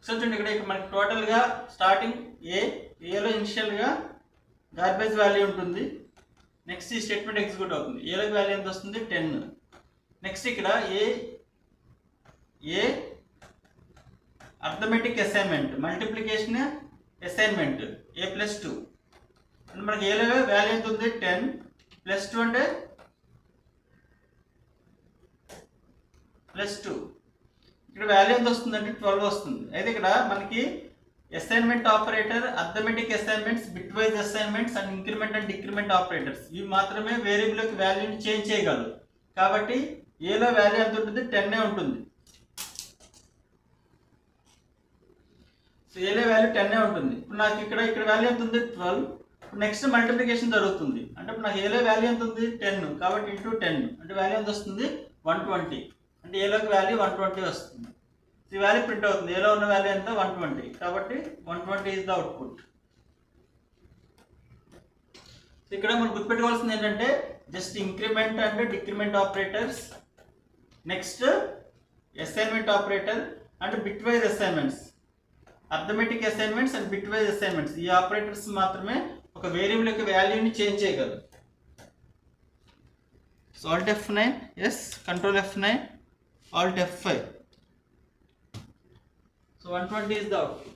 So చూడండి ఇక్కడ మనకి టోటల్గా స్టార్టింగ్ ఏలో ఇనిషియల్గా గార్బేజ్ వాల్యూ ఉంటుంది. నెక్స్ట్ ఈ స్టేట్మెంట్ ఎగ్జిక్యూట్ అవుతుంది. ఏలోకి వాల్యూ ఎంత వస్తుంది 10. నెక్స్ట్ ఇక్కడ a arithmetic assignment multiplication assignment a+2 అంటే మనకి ఏలో వాల్యూ ఎంత ఉంది 10 +2 అంటే +2. ఇక్కడ వాల్యూ ఎంత వస్తుందంటే 12 వస్తుంది. అయితే ఇక్కడ మనకి assignment operator, arithmetic assignments, bit wise assignments and increment and decrement operators ఇవి మాత్రమే వేరియబుల్కి వాల్యూని చేంజ్ చేయగలరు. కాబట్టి ఏలో వాల్యూ ఎంత ఉంటుంది 10 ఉంటుంది. సో ఏలో వాల్యూ 10 ఉంటుంది. ఇప్పుడు నాకు ఇక్కడ వాల్యూ ఎంత ఉంది 12. నెక్స్ట్ మల్టిప్లికేషన్ జరుగుతుంది. అంటే ఇప్పుడు నాకు ఏలో వాల్యూ ఎంత ఉంది 10 కాబట్టి ఇంటూ 10 అంటే వాల్యూ ఎంత వస్తుంది 120. అంటే ఏలోకి వాల్యూ 120 వస్తుంది. ఈ వాల్యూ ప్రింట్ అవుతుంది. ఏలో ఉన్న వాల్యూ ఎంత 120 కాబట్టి 120 ఈజ్ ద అవుట్పుట్. ఇక్కడ మనం గుర్తుపెట్టుకోవాల్సింది ఏంటంటే just increment and decrement operators, next assignment operator and bit wise assignments, arithmetic assignments and bit wise assignments ఈ ఆపరేటర్స్ మాత్రమే ఒక వేరియబుల్ యొక్క వాల్యూని చేంజ్ చేయగలరు. So Alt F9, yes, Control F9, Alt F5. So 120 is the output.